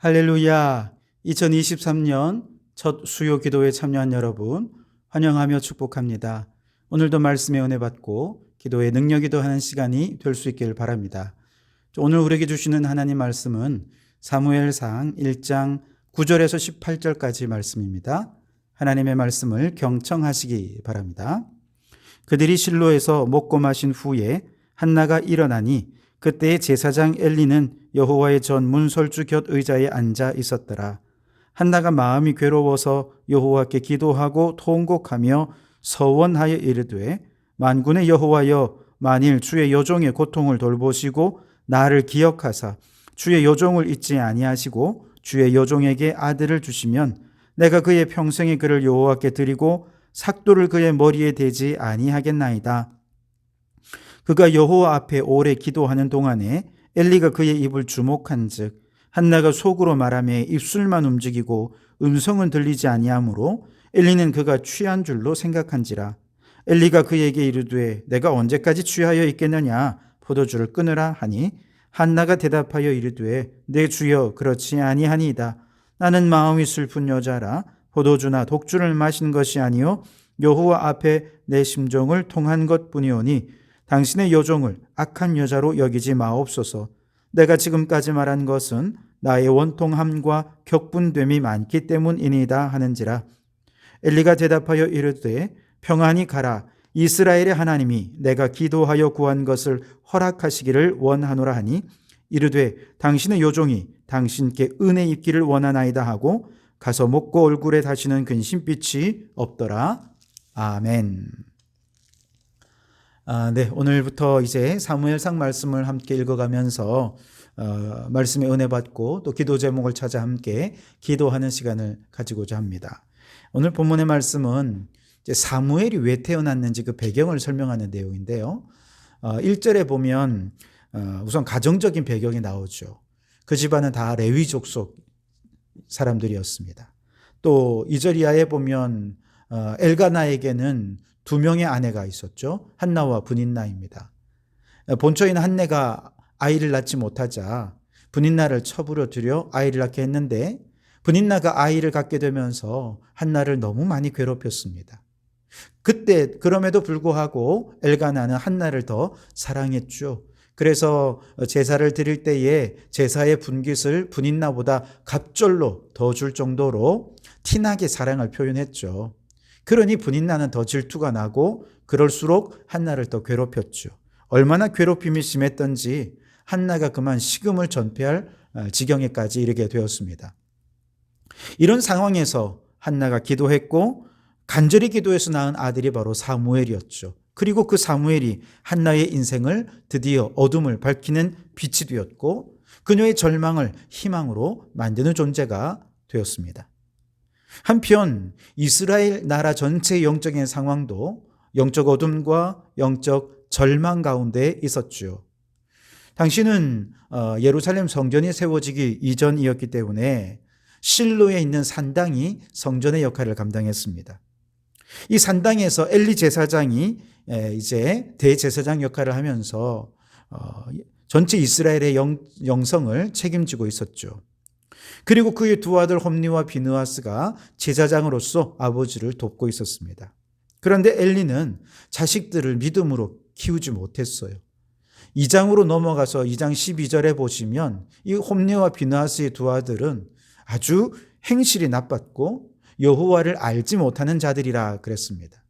할렐루야. 2023년 첫 수요 기도에 참여한 여러분 환영하며 축복합니다. 오늘도 말씀의 은혜 받고 기도의 능력이 더하는 시간이 될 수 있길 바랍니다. 오늘 우리에게 주시는 하나님 말씀은 사무엘상 1장 9절에서 18절까지 말씀입니다. 하나님의 말씀을 경청하시기 바랍니다. 그들이 실로에서 먹고 마신 후에 한나가 일어나니 그때의 제사장 엘리는 여호와의 전 문설주 곁 의자에 앉아 있었더라. 한나가 마음이 괴로워서 여호와께 기도하고 통곡하며 서원하여 이르되, 만군의 여호와여, 만일 주의 여종의 고통을 돌보시고 나를 기억하사 주의 여종을 잊지 아니하시고 주의 여종에게 아들을 주시면 내가 그의 평생의 그를 여호와께 드리고 삭도를 그의 머리에 대지 아니하겠나이다. 그가 여호와 앞에 오래 기도하는 동안에 엘리가 그의 입을 주목한즉 한나가 속으로 말하며 입술만 움직이고 음성은 들리지 아니하므로 엘리는 그가 취한 줄로 생각한지라. 엘리가 그에게 이르되 내가 언제까지 취하여 있겠느냐, 포도주를 끊으라 하니 한나가 대답하여 이르되 내 주여 그렇지 아니하니이다. 나는 마음이 슬픈 여자라 포도주나 독주를 마신 것이 아니요 여호와 앞에 내 심정을 통한 것뿐이오니 당신의 여종을 악한 여자로 여기지 마옵소서. 내가 지금까지 말한 것은 나의 원통함과 격분됨이 많기 때문이니이다 하는지라. 엘리가 대답하여 이르되 평안히 가라. 이스라엘의 하나님이 내가 기도하여 구한 것을 허락하시기를 원하노라 하니 이르되 당신의 여종이 당신께 은혜 입기를 원하나이다 하고 가서 먹고 얼굴에 다시는 근심빛이 없더라. 아멘. 네, 오늘부터 이제 사무엘상 말씀을 함께 읽어가면서 말씀의 은혜 받고 또 기도 제목을 찾아 함께 기도하는 시간을 가지고자 합니다. 오늘 본문의 말씀은 이제 사무엘이 왜 태어났는지 그 배경을 설명하는 내용인데요. 1절에 보면 우선 가정적인 배경이 나오죠. 그 집안은 다 레위 족속 사람들이었습니다. 또 2절 이하에 보면 엘가나에게는 2명의 아내가 있었죠. 한나와 브닌나입니다. 본처인 한나가 아이를 낳지 못하자 브닌나를 첩으로 들여 아이를 낳게 했는데 브닌나가 아이를 갖게 되면서 한나를 너무 많이 괴롭혔습니다. 그때 그럼에도 불구하고 엘가나는 한나를 더 사랑했죠. 그래서 제사를 드릴 때에 제사의 분깃을 브닌나보다 갑절로 더 줄 정도로 티나게 사랑을 표현했죠. 그러니 브닌나는 더 질투가 나고 그럴수록 한나를 더 괴롭혔죠. 얼마나 괴롭힘이 심했던지 한나가 그만 식음을 전폐할 지경에까지 이르게 되었습니다. 이런 상황에서 한나가 기도했고 간절히 기도해서 낳은 아들이 바로 사무엘이었죠. 그리고 그 사무엘이 한나의 인생을 드디어 어둠을 밝히는 빛이 되었고 그녀의 절망을 희망으로 만드는 존재가 되었습니다. 한편 이스라엘 나라 전체의 영적인 상황도 영적 어둠과 영적 절망 가운데 있었죠. 당시는 예루살렘 성전이 세워지기 이전이었기 때문에 실로에 있는 산당이 성전의 역할을 감당했습니다. 이 산당에서 엘리 제사장이 이제 대제사장 역할을 하면서 전체 이스라엘의 영성을 책임지고 있었죠. 그리고 그의 두 아들 홈니와 비느하스가 제사장으로서 아버지를 돕고 있었습니다. 그런데 엘리는 자식들을 믿음으로 키우지 못했어요. 2장으로 넘어가서 2장 12절에 보시면 이 홈니와 비느하스의 두 아들은 아주 행실이 나빴고 여호와를 알지 못하는 자들이라 그랬습니다.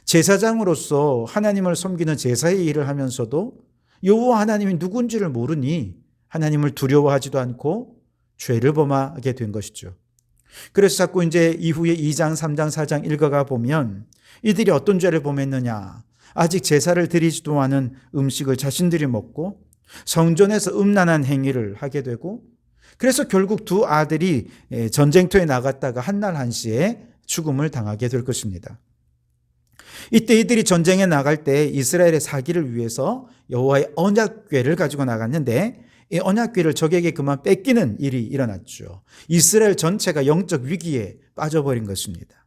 제사장으로서 하나님을 섬기는 제사의 일을 하면서도 여호와 하나님이 누군지를 모르니 하나님을 두려워하지도 않고 죄를 범하게 된 것이죠. 그래서 자꾸 이제 이후에 2장, 3장, 4장 읽어가 보면 이들이 어떤 죄를 범했느냐. 아직 제사를 드리지도 않은 음식을 자신들이 먹고 성전에서 음란한 행위를 하게 되고 그래서 결국 두 아들이 전쟁터에 나갔다가 한날 한시에 죽음을 당하게 될 것입니다. 이때 이들이 전쟁에 나갈 때 이스라엘의 사기를 위해서 여호와의 언약궤를 가지고 나갔는데 이 언약궤를 적에게 그만 뺏기는 일이 일어났죠. 이스라엘 전체가 영적 위기에 빠져버린 것입니다.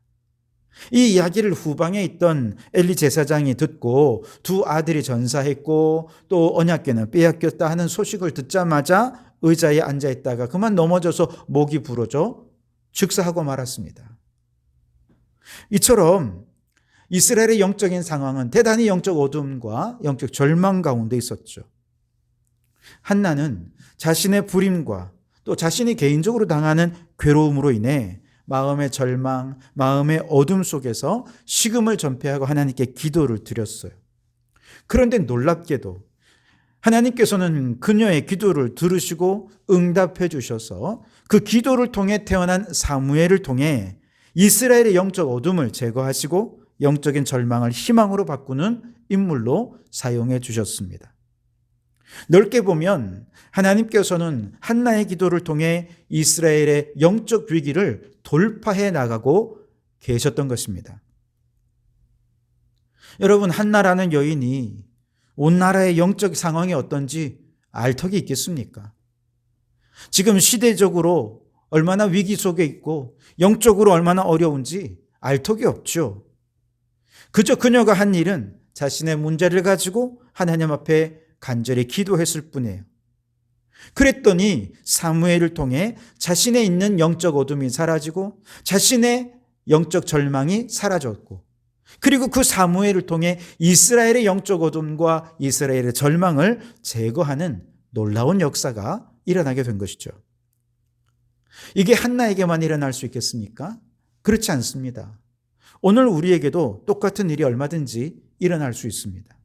이 이야기를 후방에 있던 엘리 제사장이 듣고 두 아들이 전사했고 또 언약궤는 빼앗겼다 하는 소식을 듣자마자 의자에 앉아 있다가 그만 넘어져서 목이 부러져 즉사하고 말았습니다. 이처럼 이스라엘의 영적인 상황은 대단히 영적 어둠과 영적 절망 가운데 있었죠. 한나는 자신의 불임과 또 자신이 개인적으로 당하는 괴로움으로 인해 마음의 절망, 마음의 어둠 속에서 식음을 전폐하고 하나님께 기도를 드렸어요. 그런데 놀랍게도 하나님께서는 그녀의 기도를 들으시고 응답해 주셔서 그 기도를 통해 태어난 사무엘을 통해 이스라엘의 영적 어둠을 제거하시고 영적인 절망을 희망으로 바꾸는 인물로 사용해 주셨습니다. 넓게 보면 하나님께서는 한나의 기도를 통해 이스라엘의 영적 위기를 돌파해 나가고 계셨던 것입니다. 여러분, 한나라는 여인이 온 나라의 영적 상황이 어떤지 알 턱이 있겠습니까? 지금 시대적으로 얼마나 위기 속에 있고 영적으로 얼마나 어려운지 알 턱이 없죠. 그저 그녀가 한 일은 자신의 문제를 가지고 하나님 앞에 간절히 기도했을 뿐이에요. 그랬더니 사무엘을 통해 자신의 있는 영적 어둠이 사라지고 자신의 영적 절망이 사라졌고, 그리고 그 사무엘을 통해 이스라엘의 영적 어둠과 이스라엘의 절망을 제거하는 놀라운 역사가 일어나게 된 것이죠. 이게 한나에게만 일어날 수 있겠습니까? 그렇지 않습니다. 오늘 우리에게도 똑같은 일이 얼마든지 일어날 수 있습니다.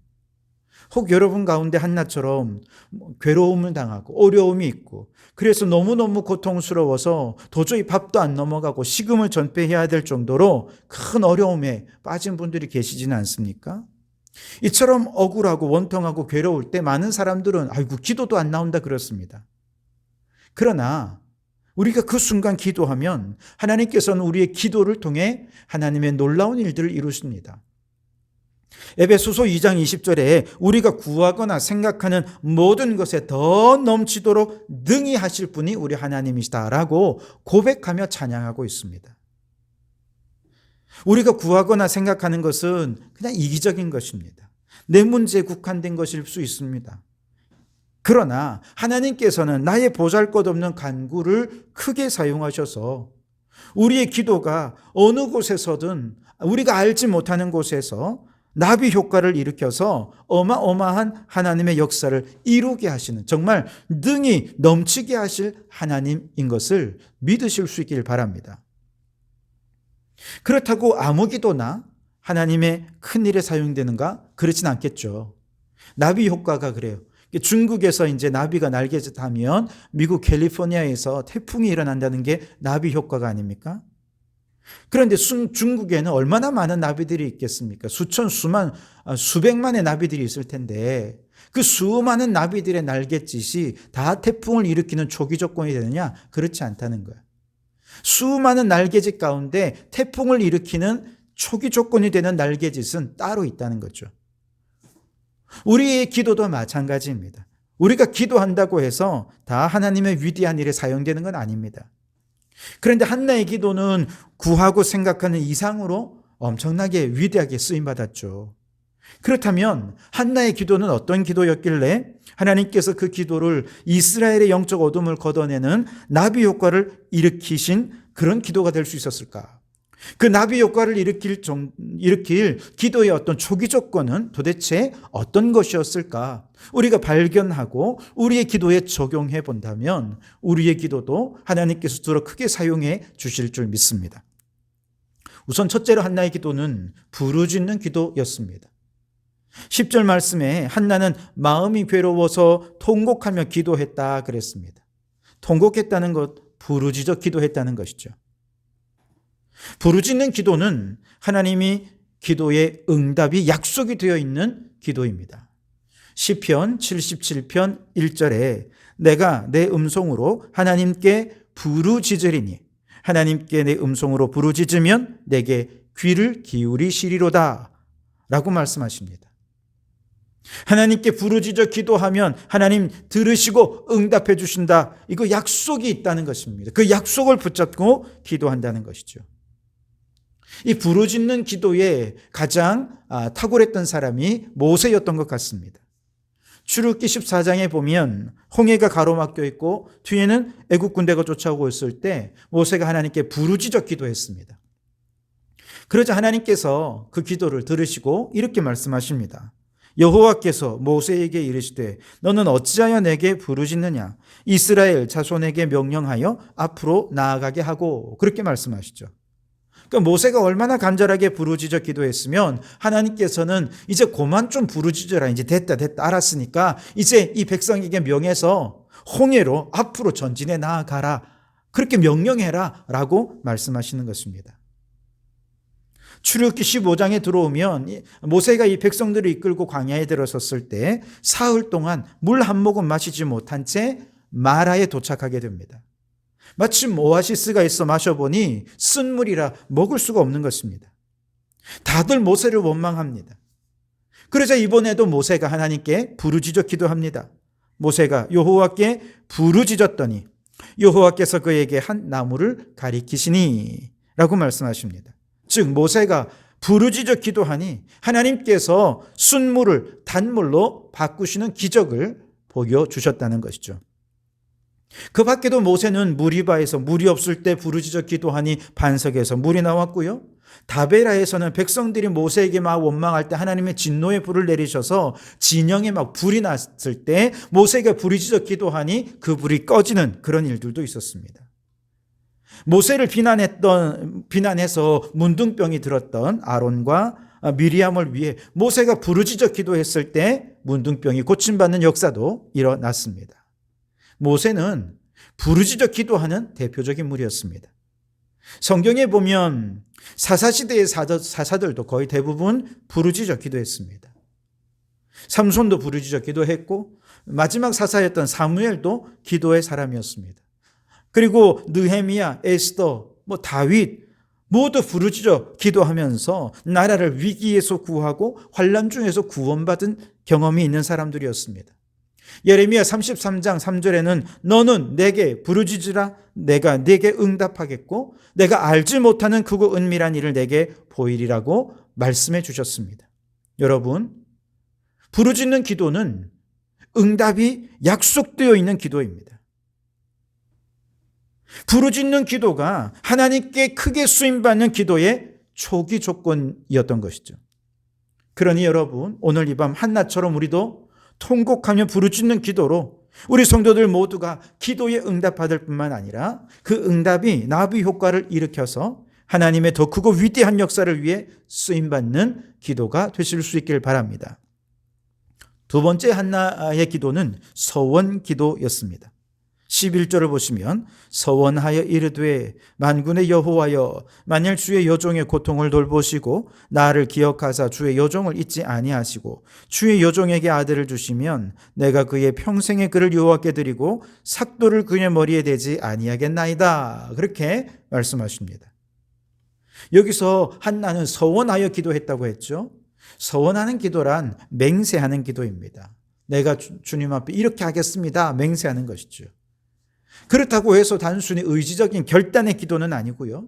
혹 여러분 가운데 한나처럼 괴로움을 당하고 어려움이 있고 그래서 너무너무 고통스러워서 도저히 밥도 안 넘어가고 식음을 전폐해야 될 정도로 큰 어려움에 빠진 분들이 계시지는 않습니까? 이처럼 억울하고 원통하고 괴로울 때 많은 사람들은 아이고 기도도 안 나온다 그렇습니다. 그러나 우리가 그 순간 기도하면 하나님께서는 우리의 기도를 통해 하나님의 놀라운 일들을 이루십니다. 에베소서 2장 20절에 우리가 구하거나 생각하는 모든 것에 더 넘치도록 능히 하실 분이 우리 하나님이시다라고 고백하며 찬양하고 있습니다. 우리가 구하거나 생각하는 것은 그냥 이기적인 것입니다. 내 문제에 국한된 것일 수 있습니다. 그러나 하나님께서는 나의 보잘것없는 간구를 크게 사용하셔서 우리의 기도가 어느 곳에서든 우리가 알지 못하는 곳에서 나비 효과를 일으켜서 어마어마한 하나님의 역사를 이루게 하시는, 정말 능히 넘치게 하실 하나님인 것을 믿으실 수 있길 바랍니다. 그렇다고 아무 기도나 하나님의 큰 일에 사용되는가? 그렇진 않겠죠. 나비 효과가 그래요. 중국에서 이제 나비가 날개짓 하면 미국 캘리포니아에서 태풍이 일어난다는 게 나비 효과가 아닙니까? 그런데 중국에는 얼마나 많은 나비들이 있겠습니까? 수천, 수만, 수백만의 나비들이 있을 텐데 그 수많은 나비들의 날갯짓이 다 태풍을 일으키는 초기 조건이 되느냐? 그렇지 않다는 거예요. 수많은 날갯짓 가운데 태풍을 일으키는 초기 조건이 되는 날갯짓은 따로 있다는 거죠. 우리의 기도도 마찬가지입니다. 우리가 기도한다고 해서 다 하나님의 위대한 일에 사용되는 건 아닙니다. 그런데 한나의 기도는 구하고 생각하는 이상으로 엄청나게 위대하게 쓰임받았죠. 그렇다면 한나의 기도는 어떤 기도였길래 하나님께서 그 기도를 이스라엘의 영적 어둠을 걷어내는 나비 효과를 일으키신 그런 기도가 될 수 있었을까? 그 나비 효과를 일으킬 기도의 어떤 초기 조건은 도대체 어떤 것이었을까? 우리가 발견하고 우리의 기도에 적용해 본다면 우리의 기도도 하나님께서 더러 크게 사용해 주실 줄 믿습니다. 우선 첫째로 한나의 기도는 부르짖는 기도였습니다. 10절 말씀에 한나는 마음이 괴로워서 통곡하며 기도했다 그랬습니다. 통곡했다는 것, 부르짖어 기도했다는 것이죠. 부르짖는 기도는 하나님이 기도의 응답이 약속이 되어 있는 기도입니다. 시편 77편 1절에 내가 내 음성으로 하나님께 부르짖으리니 하나님께 내 음성으로 부르짖으면 내게 귀를 기울이시리로다 라고 말씀하십니다. 하나님께 부르짖어 기도하면 하나님 들으시고 응답해 주신다. 이거 약속이 있다는 것입니다. 그 약속을 붙잡고 기도한다는 것이죠. 이 부르짖는 기도에 가장 탁월했던 사람이 모세였던 것 같습니다. 출애굽기 14장에 보면 홍해가 가로막혀 있고 뒤에는 애국 군대가 쫓아오고 있을 때 모세가 하나님께 부르짖어 기도했습니다. 그러자 하나님께서 그 기도를 들으시고 이렇게 말씀하십니다. 여호와께서 모세에게 이르시되 너는 어찌하여 내게 부르짖느냐? 이스라엘 자손에게 명령하여 앞으로 나아가게 하고, 그렇게 말씀하시죠. 그러니까 모세가 얼마나 간절하게 부르짖어 기도했으면 하나님께서는 이제 그만 좀 부르짖어라, 이제 됐다 알았으니까 이제 이 백성에게 명해서 홍해로 앞으로 전진해 나아가라, 그렇게 명령해라 라고 말씀하시는 것입니다. 출애굽기 15장에 들어오면 모세가 이 백성들을 이끌고 광야에 들어섰을 때 사흘 동안 물 한 모금 마시지 못한 채 마라에 도착하게 됩니다. 마침 오아시스가 있어 마셔보니 쓴물이라 먹을 수가 없는 것입니다. 다들 모세를 원망합니다. 그러자 이번에도 모세가 하나님께 부르짖어 기도합니다. 모세가 여호와께 부르짖었더니 여호와께서 그에게 한 나무를 가리키시니 라고 말씀하십니다. 즉 모세가 부르짖어 기도하니 하나님께서 순물을 단물로 바꾸시는 기적을 보여주셨다는 것이죠. 그 밖에도 모세는 무리바에서 물이 없을 때 부르짖어 기도하니 반석에서 물이 나왔고요. 다베라에서는 백성들이 모세에게 막 원망할 때 하나님의 진노의 불을 내리셔서 진영에 막 불이 났을 때 모세가 부르짖어 기도하니 그 불이 꺼지는 그런 일들도 있었습니다. 모세를 비난해서 문둥병이 들었던 아론과 미리암을 위해 모세가 부르짖어 기도했을 때 문둥병이 고침받는 역사도 일어났습니다. 모세는 부르짖어 기도하는 대표적인 인물이었습니다. 성경에 보면 사사시대의 사사들도 거의 대부분 부르짖어 기도했습니다. 삼손도 부르짖어 기도했고 마지막 사사였던 사무엘도 기도의 사람이었습니다. 그리고 느헤미야, 에스더, 다윗 모두 부르짖어 기도하면서 나라를 위기에서 구하고 환난 중에서 구원받은 경험이 있는 사람들이었습니다. 예레미야 33장 3절에는 너는 내게 부르짖으라 내가 네게 응답하겠고 내가 알지 못하는 크고 은밀한 일을 내게 보이리라고 말씀해 주셨습니다. 여러분, 부르짖는 기도는 응답이 약속되어 있는 기도입니다. 부르짖는 기도가 하나님께 크게 쓰임받는 기도의 초기 조건이었던 것이죠. 그러니 여러분, 오늘 이 밤 한나처럼 우리도 통곡하며 부르짖는 기도로 우리 성도들 모두가 기도에 응답받을 뿐만 아니라 그 응답이 나비 효과를 일으켜서 하나님의 더 크고 위대한 역사를 위해 쓰임받는 기도가 되실 수 있길 바랍니다. 두 번째 한나의 기도는 서원 기도였습니다. 11절을 보시면 서원하여 이르되 만군의 여호와여 만일 주의 여종의 고통을 돌보시고 나를 기억하사 주의 여종을 잊지 아니하시고 주의 여종에게 아들을 주시면 내가 그의 평생의 그를 여호와께 드리고 삭도를 그의 머리에 대지 아니하겠나이다. 그렇게 말씀하십니다. 여기서 한나는 서원하여 기도했다고 했죠. 서원하는 기도란 맹세하는 기도입니다. 내가 주님 앞에 이렇게 하겠습니다. 맹세하는 것이죠. 그렇다고 해서 단순히 의지적인 결단의 기도는 아니고요.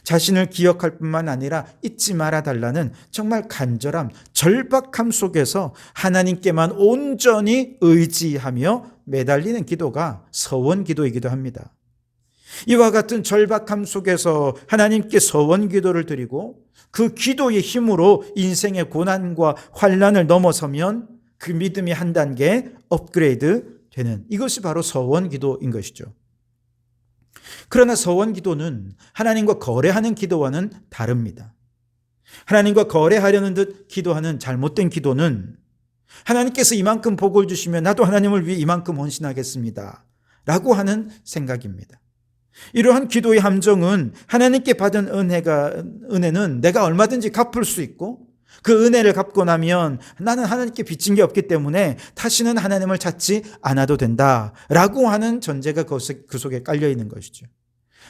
자신을 기억할 뿐만 아니라 잊지 말아달라는 정말 간절함, 절박함 속에서 하나님께만 온전히 의지하며 매달리는 기도가 서원 기도이기도 합니다. 이와 같은 절박함 속에서 하나님께 서원 기도를 드리고 그 기도의 힘으로 인생의 고난과 환난을 넘어서면 그 믿음이 한 단계 업그레이드 되는, 이것이 바로 서원 기도인 것이죠. 그러나 서원 기도는 하나님과 거래하는 기도와는 다릅니다. 하나님과 거래하려는 듯 기도하는 잘못된 기도는 하나님께서 이만큼 복을 주시면 나도 하나님을 위해 이만큼 헌신하겠습니다 라고 하는 생각입니다. 이러한 기도의 함정은 하나님께 받은 은혜는 내가 얼마든지 갚을 수 있고 그 은혜를 갚고 나면 나는 하나님께 빚진 게 없기 때문에 다시는 하나님을 찾지 않아도 된다라고 하는 전제가 그 속에 깔려 있는 것이죠.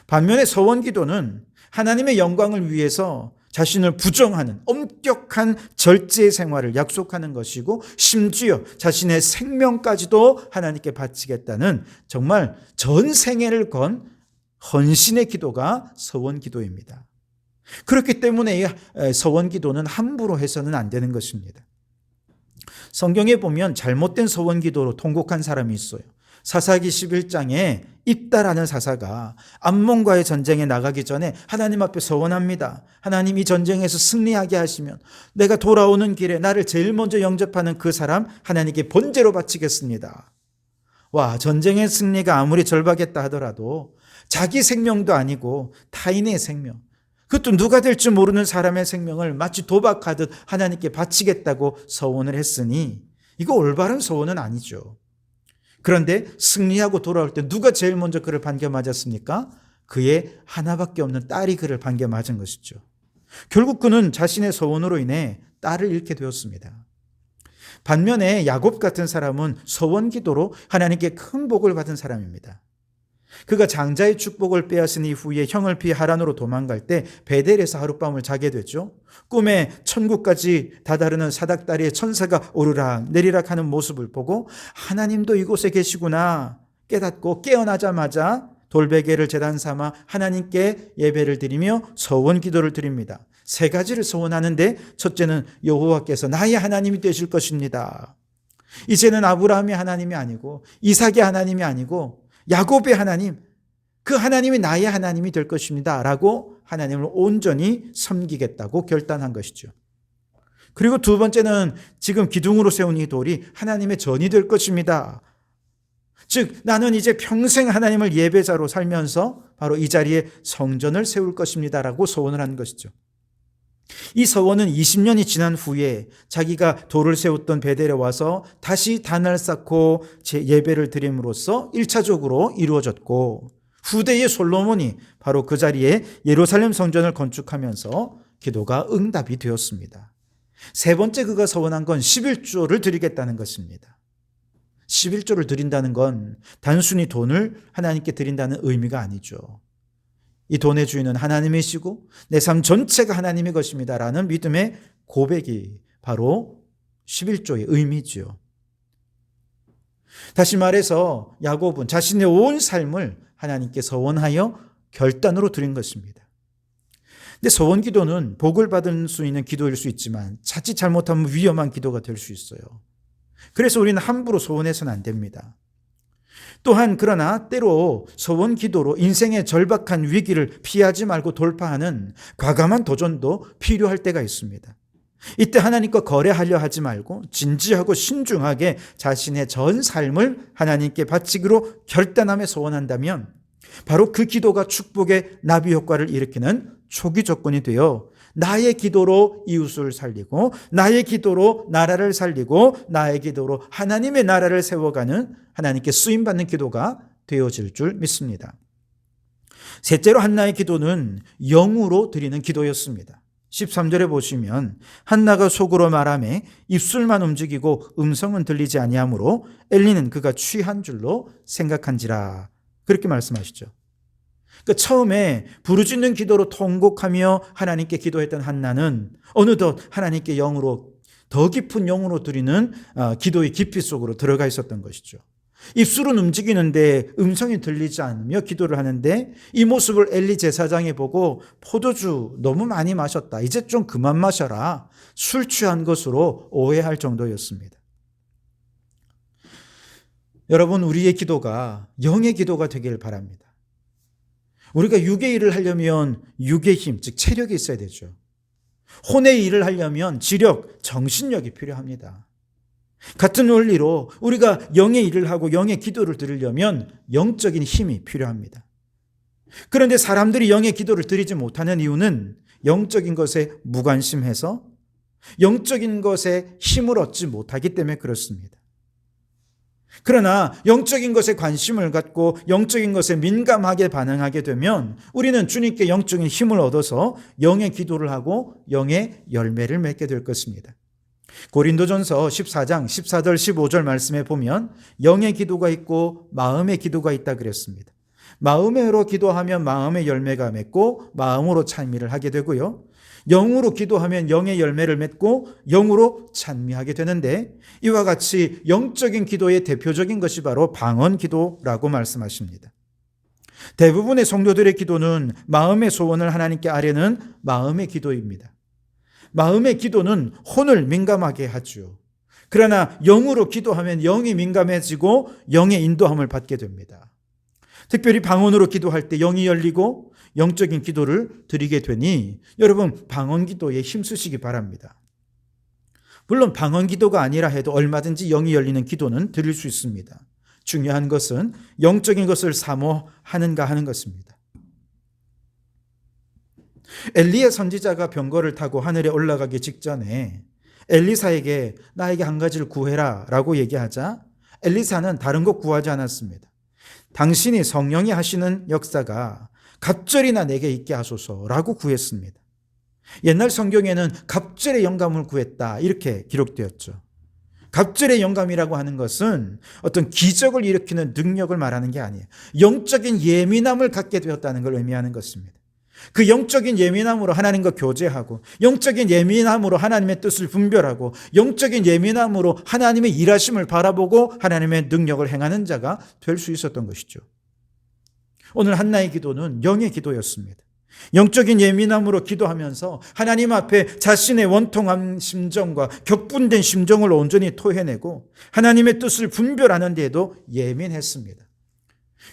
반면에 서원 기도는 하나님의 영광을 위해서 자신을 부정하는 엄격한 절제 생활을 약속하는 것이고 심지어 자신의 생명까지도 하나님께 바치겠다는 정말 전 생애를 건 헌신의 기도가 서원 기도입니다. 그렇기 때문에 이 서원 기도는 함부로 해서는 안 되는 것입니다. 성경에 보면 잘못된 소원 기도로 통곡한 사람이 있어요. 사사기 11장에 입다라는 사사가 암몬과의 전쟁에 나가기 전에 하나님 앞에 소원합니다. 하나님 이 전쟁에서 승리하게 하시면 내가 돌아오는 길에 나를 제일 먼저 영접하는 그 사람 하나님께 번제로 바치겠습니다. 와, 전쟁의 승리가 아무리 절박했다 하더라도 자기 생명도 아니고 타인의 생명, 그것도 누가 될지 모르는 사람의 생명을 마치 도박하듯 하나님께 바치겠다고 서원을 했으니 이거 올바른 서원은 아니죠. 그런데 승리하고 돌아올 때 누가 제일 먼저 그를 반겨 맞았습니까? 그의 하나밖에 없는 딸이 그를 반겨 맞은 것이죠. 결국 그는 자신의 서원으로 인해 딸을 잃게 되었습니다. 반면에 야곱 같은 사람은 서원 기도로 하나님께 큰 복을 받은 사람입니다. 그가 장자의 축복을 빼앗은 이후에 형을 피해 하란으로 도망갈 때 베델에서 하룻밤을 자게 되죠. 꿈에 천국까지 다다르는 사닥다리에 천사가 오르락 내리락 하는 모습을 보고 하나님도 이곳에 계시구나 깨닫고 깨어나자마자 돌베개를 제단 삼아 하나님께 예배를 드리며 서원 기도를 드립니다. 세 가지를 서원하는데 첫째는 여호와께서 나의 하나님이 되실 것입니다. 이제는 아브라함의 하나님이 아니고 이삭의 하나님이 아니고 야곱의 하나님, 그 하나님이 나의 하나님이 될 것입니다 라고 하나님을 온전히 섬기겠다고 결단한 것이죠. 그리고 두 번째는 지금 기둥으로 세운 이 돌이 하나님의 전이 될 것입니다. 즉 나는 이제 평생 하나님을 예배자로 살면서 바로 이 자리에 성전을 세울 것입니다 라고 소원을 한 것이죠. 이 서원은 20년이 지난 후에 자기가 돌을 세웠던 베델에 와서 다시 단을 쌓고 예배를 드림으로써 1차적으로 이루어졌고, 후대의 솔로몬이 바로 그 자리에 예루살렘 성전을 건축하면서 기도가 응답이 되었습니다. 세 번째 그가 서원한 건 11조를 드리겠다는 것입니다. 11조를 드린다는 건 단순히 돈을 하나님께 드린다는 의미가 아니죠. 이 돈의 주인은 하나님이시고 내 삶 전체가 하나님의 것입니다 라는 믿음의 고백이 바로 11조의 의미지요. 다시 말해서 야곱은 자신의 온 삶을 하나님께 서원하여 결단으로 드린 것입니다. 근데 서원 기도는 복을 받을 수 있는 기도일 수 있지만 자칫 잘못하면 위험한 기도가 될 수 있어요. 그래서 우리는 함부로 서원해서는 안 됩니다. 또한 그러나 때로 서원 기도로 인생의 절박한 위기를 피하지 말고 돌파하는 과감한 도전도 필요할 때가 있습니다. 이때 하나님과 거래하려 하지 말고 진지하고 신중하게 자신의 전 삶을 하나님께 바치기로 결단하며 서원한다면 바로 그 기도가 축복의 나비 효과를 일으키는 초기 조건이 되어 나의 기도로 이웃을 살리고 나의 기도로 나라를 살리고 나의 기도로 하나님의 나라를 세워가는 하나님께 쓰임받는 기도가 되어질 줄 믿습니다. 셋째로 한나의 기도는 영으로 드리는 기도였습니다. 13절에 보시면 한나가 속으로 말하며 입술만 움직이고 음성은 들리지 아니하므로 엘리는 그가 취한 줄로 생각한지라 그렇게 말씀하시죠. 그러니까 처음에 부르짖는 기도로 통곡하며 하나님께 기도했던 한나는 어느덧 하나님께 영으로 더 깊은 영으로 드리는 기도의 깊이 속으로 들어가 있었던 것이죠. 입술은 움직이는데 음성이 들리지 않으며 기도를 하는데 이 모습을 엘리 제사장이 보고 포도주 너무 많이 마셨다. 이제 좀 그만 마셔라. 술 취한 것으로 오해할 정도였습니다. 여러분, 우리의 기도가 영의 기도가 되길 바랍니다. 우리가 육의 일을 하려면 육의 힘, 즉 체력이 있어야 되죠. 혼의 일을 하려면 지력, 정신력이 필요합니다. 같은 원리로 우리가 영의 일을 하고 영의 기도를 드리려면 영적인 힘이 필요합니다. 그런데 사람들이 영의 기도를 드리지 못하는 이유는 영적인 것에 무관심해서 영적인 것에 힘을 얻지 못하기 때문에 그렇습니다. 그러나 영적인 것에 관심을 갖고 영적인 것에 민감하게 반응하게 되면 우리는 주님께 영적인 힘을 얻어서 영의 기도를 하고 영의 열매를 맺게 될 것입니다. 고린도전서 14장 14절 15절 말씀에 보면 영의 기도가 있고 마음의 기도가 있다 그랬습니다. 마음으로 기도하면 마음의 열매가 맺고 마음으로 찬미를 하게 되고요. 영으로 기도하면 영의 열매를 맺고 영으로 찬미하게 되는데 이와 같이 영적인 기도의 대표적인 것이 바로 방언 기도라고 말씀하십니다. 대부분의 성도들의 기도는 마음의 소원을 하나님께 아뢰는 마음의 기도입니다. 마음의 기도는 혼을 민감하게 하죠. 그러나 영으로 기도하면 영이 민감해지고 영의 인도함을 받게 됩니다. 특별히 방언으로 기도할 때 영이 열리고 영적인 기도를 드리게 되니 여러분 방언 기도에 힘쓰시기 바랍니다. 물론 방언 기도가 아니라 해도 얼마든지 영이 열리는 기도는 드릴 수 있습니다. 중요한 것은 영적인 것을 사모하는가 하는 것입니다. 엘리야 선지자가 병거를 타고 하늘에 올라가기 직전에 엘리사에게 나에게 한 가지를 구해라 라고 얘기하자 엘리사는 다른 것 구하지 않았습니다. 당신이 성령이 하시는 역사가 갑절이나 내게 있게 하소서라고 구했습니다. 옛날 성경에는 갑절의 영감을 구했다 이렇게 기록되었죠. 갑절의 영감이라고 하는 것은 어떤 기적을 일으키는 능력을 말하는 게 아니에요. 영적인 예민함을 갖게 되었다는 걸 의미하는 것입니다. 그 영적인 예민함으로 하나님과 교제하고 영적인 예민함으로 하나님의 뜻을 분별하고 영적인 예민함으로 하나님의 일하심을 바라보고 하나님의 능력을 행하는 자가 될 수 있었던 것이죠. 오늘 한나의 기도는 영의 기도였습니다. 영적인 예민함으로 기도하면서 하나님 앞에 자신의 원통한 심정과 격분된 심정을 온전히 토해내고 하나님의 뜻을 분별하는 데에도 예민했습니다.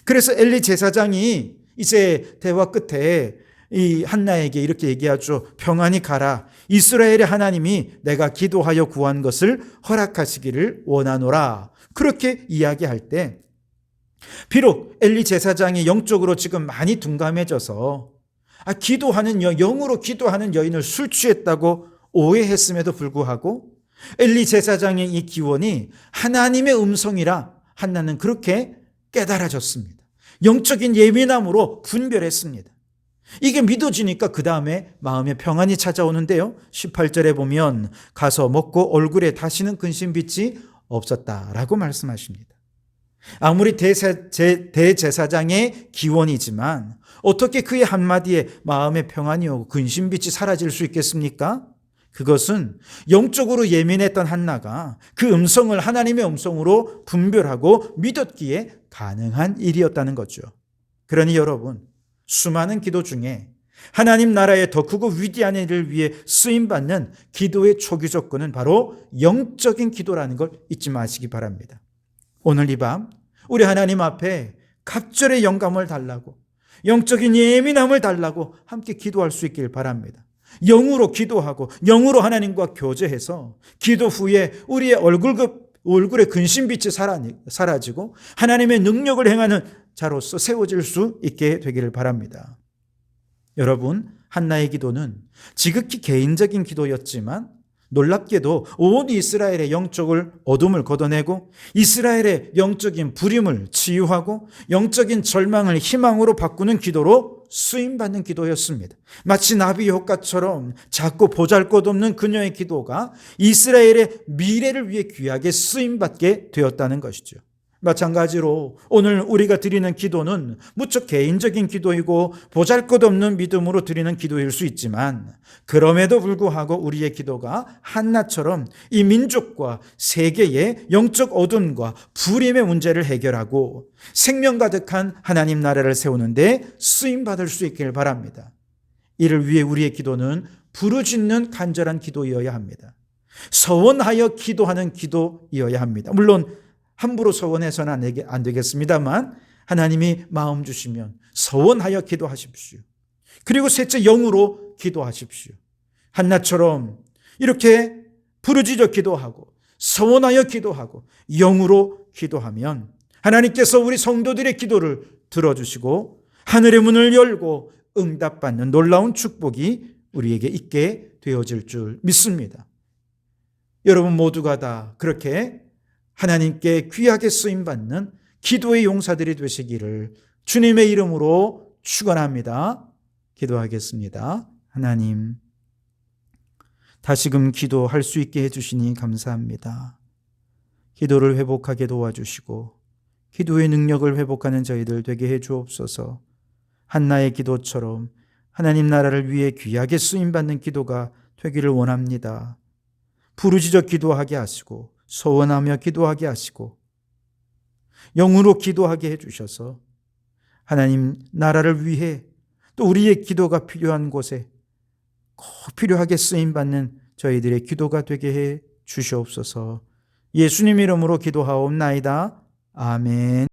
그래서 엘리 제사장이 이제 대화 끝에 이 한나에게 이렇게 얘기하죠. 평안히 가라. 이스라엘의 하나님이 내가 기도하여 구한 것을 허락하시기를 원하노라. 그렇게 이야기할 때 비록 엘리 제사장이 영적으로 지금 많이 둔감해져서 기도하는 영으로 기도하는 여인을 술 취했다고 오해했음에도 불구하고 엘리 제사장의 이 기원이 하나님의 음성이라 한나는 그렇게 깨달아졌습니다. 영적인 예민함으로 분별했습니다. 이게 믿어지니까 그 다음에 마음에 평안이 찾아오는데요. 18절에 보면 가서 먹고 얼굴에 다시는 근심빛이 없었다라고 말씀하십니다. 아무리 대제사장의 기원이지만 어떻게 그의 한마디에 마음의 평안이 오고 근심빛이 사라질 수 있겠습니까? 그것은 영적으로 예민했던 한나가 그 음성을 하나님의 음성으로 분별하고 믿었기에 가능한 일이었다는 거죠. 그러니 여러분, 수많은 기도 중에 하나님 나라의 더 크고 위대한 일을 위해 쓰임받는 기도의 초기 조건은 바로 영적인 기도라는 걸 잊지 마시기 바랍니다. 오늘 이 밤 우리 하나님 앞에 갑절의 영감을 달라고 영적인 예민함을 달라고 함께 기도할 수 있길 바랍니다. 영으로 기도하고 영으로 하나님과 교제해서 기도 후에 우리의 얼굴의 근심빛이 사라지고 하나님의 능력을 행하는 자로서 세워질 수 있게 되기를 바랍니다. 여러분, 한나의 기도는 지극히 개인적인 기도였지만 놀랍게도 온 이스라엘의 영적을 어둠을 걷어내고 이스라엘의 영적인 불임을 치유하고 영적인 절망을 희망으로 바꾸는 기도로 쓰임받는 기도였습니다. 마치 나비 효과처럼 작고 보잘것없는 그녀의 기도가 이스라엘의 미래를 위해 귀하게 쓰임받게 되었다는 것이죠. 마찬가지로 오늘 우리가 드리는 기도는 무척 개인적인 기도이고 보잘것없는 믿음으로 드리는 기도일 수 있지만 그럼에도 불구하고 우리의 기도가 한나처럼 이 민족과 세계의 영적 어둠과 불임의 문제를 해결하고 생명 가득한 하나님 나라를 세우는 데 쓰임받을 수 있기를 바랍니다. 이를 위해 우리의 기도는 부르짖는 간절한 기도이어야 합니다. 서원하여 기도하는 기도이어야 합니다. 물론 함부로 서원해서는 안 되겠습니다만 하나님이 마음 주시면 서원하여 기도하십시오. 그리고 셋째, 영으로 기도하십시오. 한나처럼 이렇게 부르짖어 기도하고 서원하여 기도하고 영으로 기도하면 하나님께서 우리 성도들의 기도를 들어주시고 하늘의 문을 열고 응답받는 놀라운 축복이 우리에게 있게 되어질 줄 믿습니다. 여러분 모두가 다 그렇게 하나님께 귀하게 쓰임받는 기도의 용사들이 되시기를 주님의 이름으로 축원합니다. 기도하겠습니다. 하나님, 다시금 기도할 수 있게 해주시니 감사합니다. 기도를 회복하게 도와주시고 기도의 능력을 회복하는 저희들 되게 해주옵소서. 한나의 기도처럼 하나님 나라를 위해 귀하게 쓰임받는 기도가 되기를 원합니다. 부르짖어 기도하게 하시고 소원하며 기도하게 하시고 영으로 기도하게 해주셔서 하나님 나라를 위해 또 우리의 기도가 필요한 곳에 꼭 필요하게 쓰임받는 저희들의 기도가 되게 해 주시옵소서. 예수님 이름으로 기도하옵나이다. 아멘.